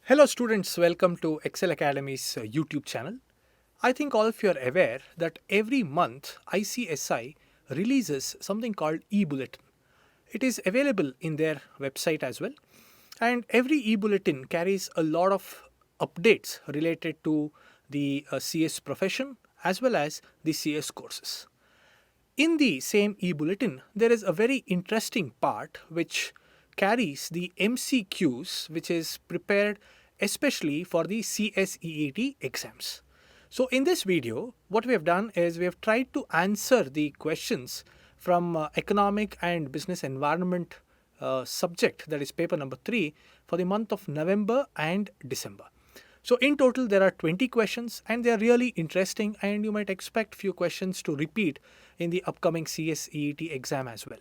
Hello students, welcome to Ekcel Academy's YouTube channel. I think all of you are aware that every month ICSI releases something called E-Bulletin. It is available in their website as well, and every E-Bulletin carries a lot of updates related to the CS profession as well as the CS courses. In the same e-bulletin, there is a very interesting part which carries the MCQs, which is prepared especially for the CSEET exams. So in this video, what we have done is we have tried to answer the questions from economic and business environment subject, that is paper number 3, for the month of November and December. So in total, there are 20 questions and they are really interesting, and you might expect few questions to repeat in the upcoming CSEET exam as well.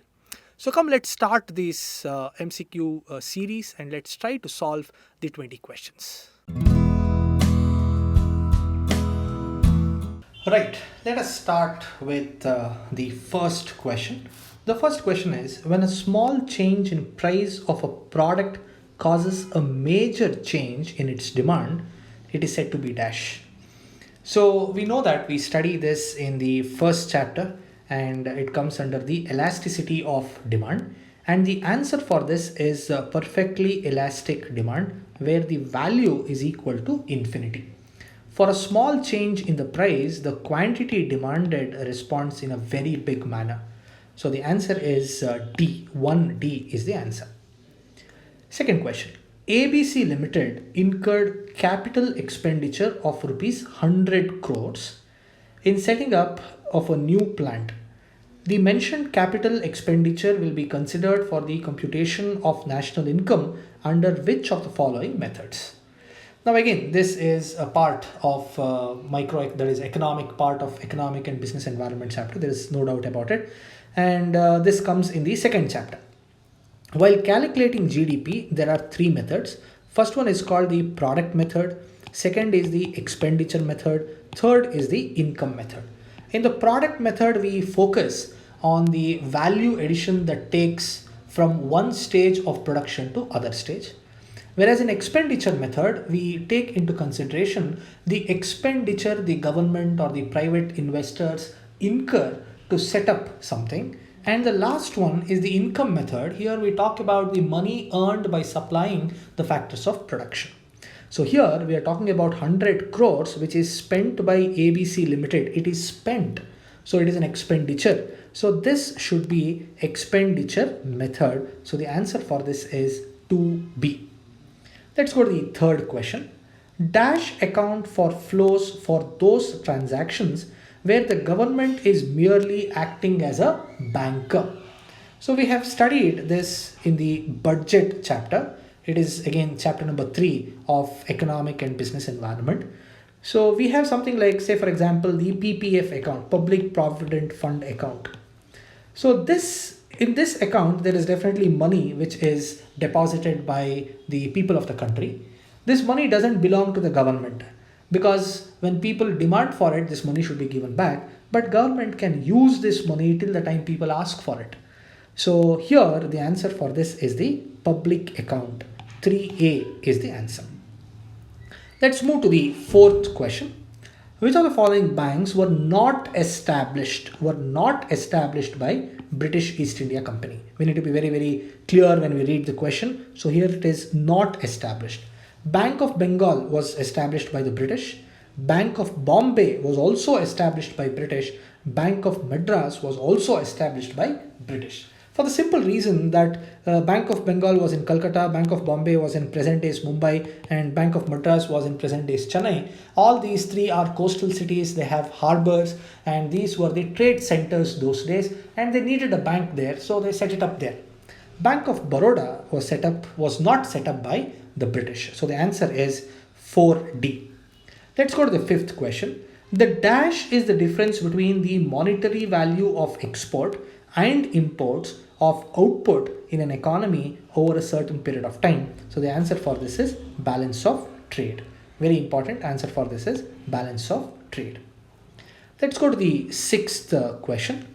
So come, let's start this MCQ series and let's try to solve the 20 questions. Right, let us start with the first question. The first question is, when a small change in price of a product causes a major change in its demand, it is said to be dash. So we know that we study this in the first chapter and it comes under the elasticity of demand, and the answer for this is perfectly elastic demand where the value is equal to infinity. For a small change in the price, the quantity demanded responds in a very big manner. So the answer is D. 1D is the answer. Second question. ABC Limited incurred capital expenditure of rupees 100 crores in setting up of a new plant. The mentioned capital expenditure will be considered for the computation of national income under which of the following methods? Now again, this is a part of that is economic part of economic and business environment chapter. There is no doubt about it. And this comes in the second chapter. While calculating GDP, there are three methods. First one is called the product method. Second is the expenditure method. Third is the income method. In the product method, we focus on the value addition that takes from one stage of production to other stage. Whereas in expenditure method, we take into consideration the expenditure the government or the private investors incur to set up something. And the last one is the income method. Here we talk about the money earned by supplying the factors of production. So here we are talking about 100 crores which is spent by ABC Limited. It is spent. So it is an expenditure. So this should be expenditure method. So the answer for this is 2B. Let's go to the third question. Dash account for flows for those transactions where the government is merely acting as a banker. So we have studied this in the budget chapter. It is again chapter number 3 of economic and business environment. So we have something like, say for example, the PPF account, public provident fund account. So in this account, there is definitely money which is deposited by the people of the country. This money doesn't belong to the government, because when people demand for it, this money should be given back, but government can use this money till the time people ask for it. So here the answer for this is the public account. 3A is the answer. Let's move to the fourth question. Which of the following banks were not established by British East India Company? We need to be very, very clear when we read the question. So here it is not established. Bank of Bengal was established by the British. Bank of Bombay was also established by British. Bank of Madras was also established by British. For the simple reason that Bank of Bengal was in Calcutta, Bank of Bombay was in present day Mumbai, and Bank of Madras was in present day Chennai. All these three are coastal cities. They have harbors, and these were the trade centers those days, and they needed a bank there, so they set it up there. Bank of Baroda was not set up by the British. So the answer is 4D. Let's go to the fifth question. The dash is the difference between the monetary value of export and imports of output in an economy over a certain period of time. So the answer for this is balance of trade. Very important answer for this is balance of trade. Let's go to the sixth question.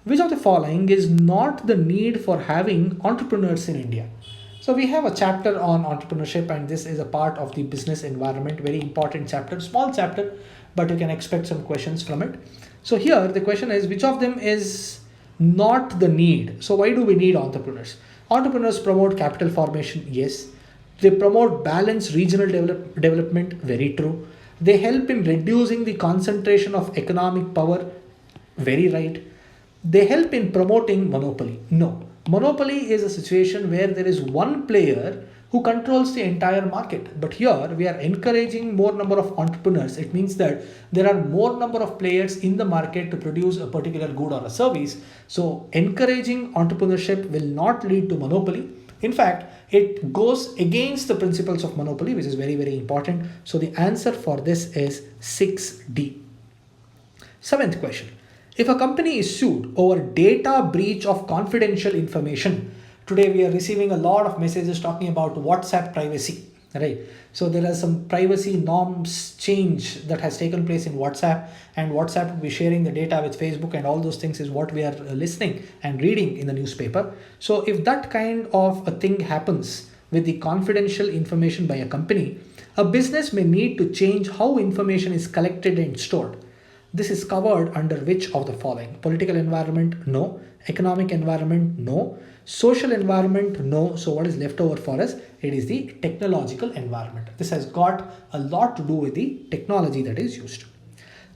Which of the following is not the need for having entrepreneurs in India? So we have a chapter on entrepreneurship, and this is a part of the business environment, very important chapter, small chapter, but you can expect some questions from it. So here the question is, which of them is not the need? So why do we need entrepreneurs? Entrepreneurs promote capital formation, yes. They promote balanced regional development, very true. They help in reducing the concentration of economic power, very right. They help in promoting monopoly, no. Monopoly is a situation where there is one player who controls the entire market. But here we are encouraging more number of entrepreneurs. It means that there are more number of players in the market to produce a particular good or a service. So encouraging entrepreneurship will not lead to monopoly. In fact, it goes against the principles of monopoly, which is very, very important. So the answer for this is 6D. Seventh question. If a company is sued over data breach of confidential information, today we are receiving a lot of messages talking about WhatsApp privacy, right? So there are some privacy norms change that has taken place in WhatsApp, and WhatsApp will be sharing the data with Facebook, and all those things is what we are listening and reading in the newspaper. So if that kind of a thing happens with the confidential information by a company, a business may need to change how information is collected and stored. This is covered under which of the following? Political environment, no. Economic environment, no. Social environment, no. So what is left over for us? It is the technological environment. This has got a lot to do with the technology that is used.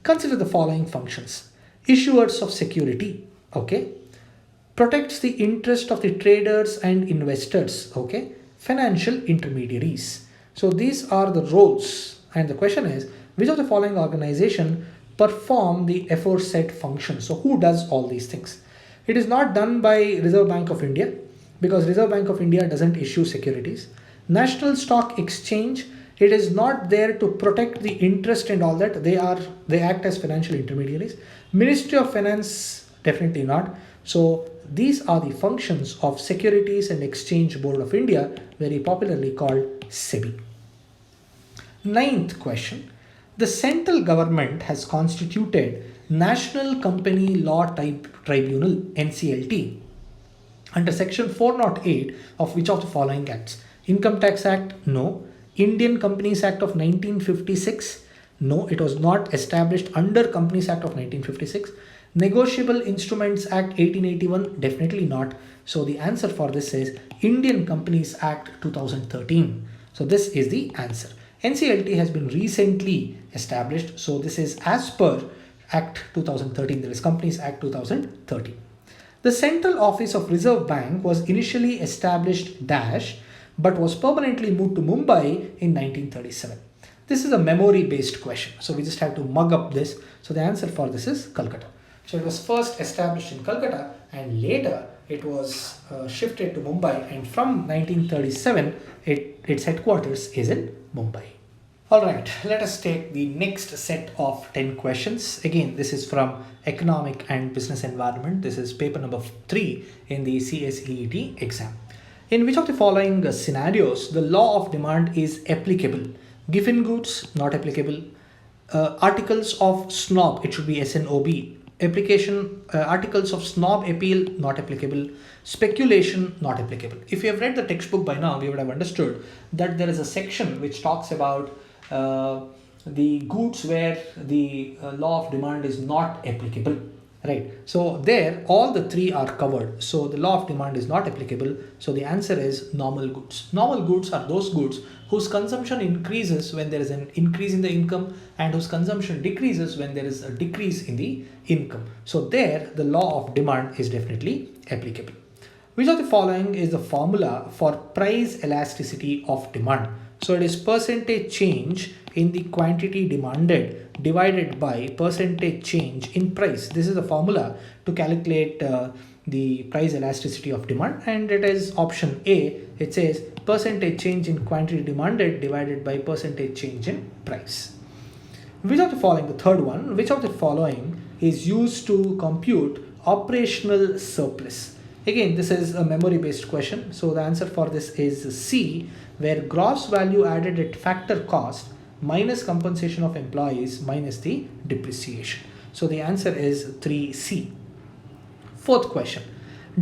Consider the following functions. Issuers of security, okay. Protects the interest of the traders and investors, okay. Financial intermediaries. So these are the roles, and the question is, which of the following organization perform the aforesaid function? So who does all these things? It is not done by Reserve Bank of India, because Reserve Bank of India doesn't issue securities. National Stock Exchange, it is not there to protect the interest and all that. They act as financial intermediaries. Ministry of Finance, definitely not. So these are the functions of Securities and Exchange Board of India, very popularly called SEBI. Ninth question. The central government has constituted National Company Law Tribunal, NCLT, under section 408 of which of the following acts? Income Tax Act, no. Indian Companies Act of 1956, no, it was not established under Companies Act of 1956. Negotiable Instruments Act 1881, definitely not. So the answer for this is Indian Companies Act 2013. So this is the answer. NCLT has been recently established. So this is as per Act 2013. There is Companies Act 2013. The Central Office of Reserve Bank was initially established but was permanently moved to Mumbai in 1937. This is a memory based question. So we just have to mug up this. So the answer for this is Calcutta. So it was first established in Calcutta, and later it was shifted to Mumbai, and from 1937 its headquarters is in Mumbai. Alright, let us take the next set of 10 questions. Again, this is from Economic and Business Environment. This is paper number 3 in the CSEET exam. In which of the following scenarios the law of demand is applicable? Given goods, not applicable. Articles of snob, it should be SNOB. Application, articles of snob appeal, not applicable. Speculation, not applicable. If you have read the textbook by now, you would have understood that there is a section which talks about the goods where the law of demand is not applicable, right? So there all the three are covered. So the law of demand is not applicable. So the answer is normal goods. Normal goods are those goods whose consumption increases when there is an increase in the income, and whose consumption decreases when there is a decrease in the income. So there the law of demand is definitely applicable. Which of the following is the formula for price elasticity of demand? So it is percentage change in the quantity demanded divided by percentage change in price. This is the formula to calculate the price elasticity of demand, and it is option A. It says percentage change in quantity demanded divided by percentage change in price. Which of the following, the third one, which of the following is used to compute operational surplus? Again, this is a memory based question. So the answer for this is C, where gross value added at factor cost minus compensation of employees minus the depreciation. So the answer is 3C. Fourth question.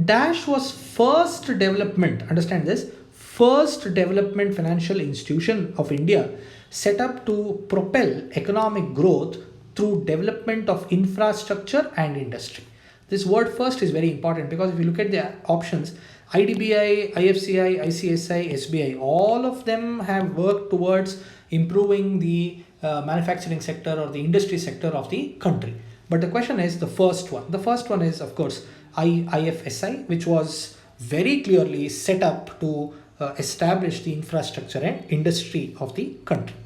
Dash was first development, understand this, first development financial institution of India set up to propel economic growth through development of infrastructure and industry. This word first is very important because if you look at the options, IDBI, IFCI, ICSI, SBI, all of them have worked towards improving the manufacturing sector or the industry sector of the country. But the question is the first one. The first one is, of course, IFSI, which was very clearly set up to establish the infrastructure and industry of the country.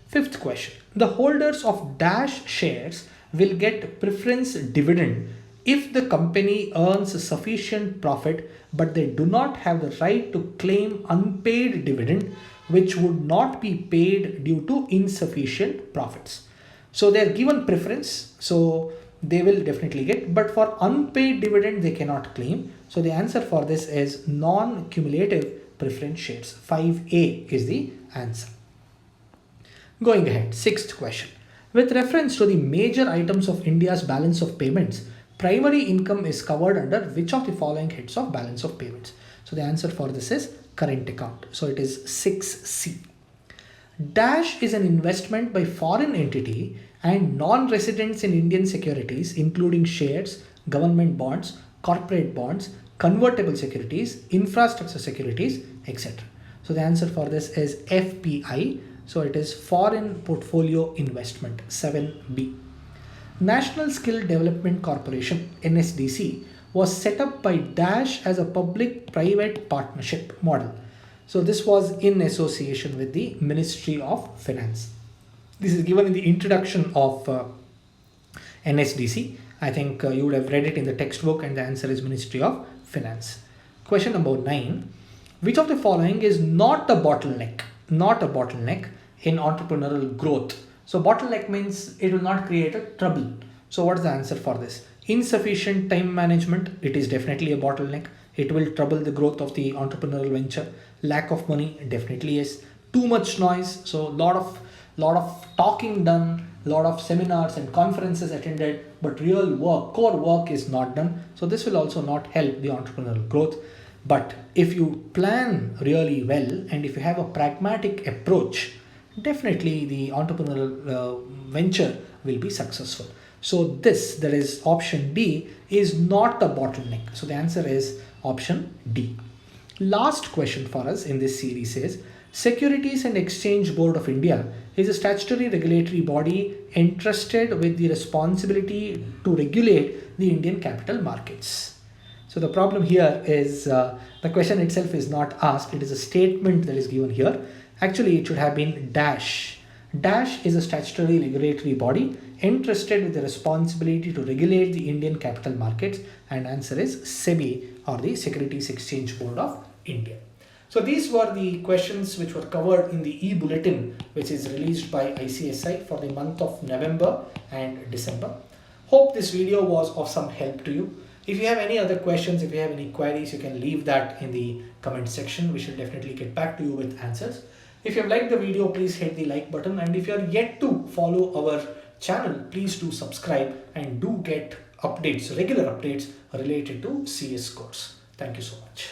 Fifth question. The holders of dash shares will get preference dividend if the company earns sufficient profit, but they do not have the right to claim unpaid dividend, which would not be paid due to insufficient profits. So they are given preference, so they will definitely get, but for unpaid dividend they cannot claim. So the answer for this is non-cumulative preference shares. 5A is the answer. Going ahead, sixth question. With reference to the major items of India's balance of payments, primary income is covered under which of the following heads of balance of payments? So the answer for this is current account. So it is 6C. Dash is an investment by foreign entity and non-residents in Indian securities, including shares, government bonds, corporate bonds, convertible securities, infrastructure securities, etc. So the answer for this is FPI. So it is foreign portfolio investment, 7B. National Skill Development Corporation, NSDC, was set up by Dash as a public-private partnership model. So this was in association with the Ministry of Finance. This is given in the introduction of NSDC. I think you would have read it in the textbook, and the answer is Ministry of Finance. Question number 9. Which of the following is not a bottleneck? Not a bottleneck in entrepreneurial growth. So bottleneck means it will not create a trouble. So what's the answer for this? Insufficient time management, it is definitely a bottleneck. It will trouble the growth of the entrepreneurial venture. Lack of money, definitely is. Too much noise, so lot of talking done, lot of seminars and conferences attended, but real work, core work is not done. So this will also not help the entrepreneurial growth. But if you plan really well and if you have a pragmatic approach, definitely the entrepreneurial venture will be successful. So this, that is option D, is not a bottleneck. So the answer is option D. Last question for us in this series is, Securities and Exchange Board of India is a statutory regulatory body entrusted with the responsibility to regulate the Indian capital markets. So the problem here is the question itself is not asked. It is a statement that is given here. Actually, it should have been Dash. Dash is a statutory regulatory body entrusted with the responsibility to regulate the Indian capital markets, and answer is SEBI, or the Securities Exchange Board of India. So these were the questions which were covered in the E-Bulletin, which is released by ICSI for the month of November and December. Hope this video was of some help to you. If you have any other questions, if you have any queries, you can leave that in the comment section. We shall definitely get back to you with answers. If you have liked the video, please hit the like button, and if you are yet to follow our channel, please do subscribe and do get updates, regular updates related to CS course. Thank you so much.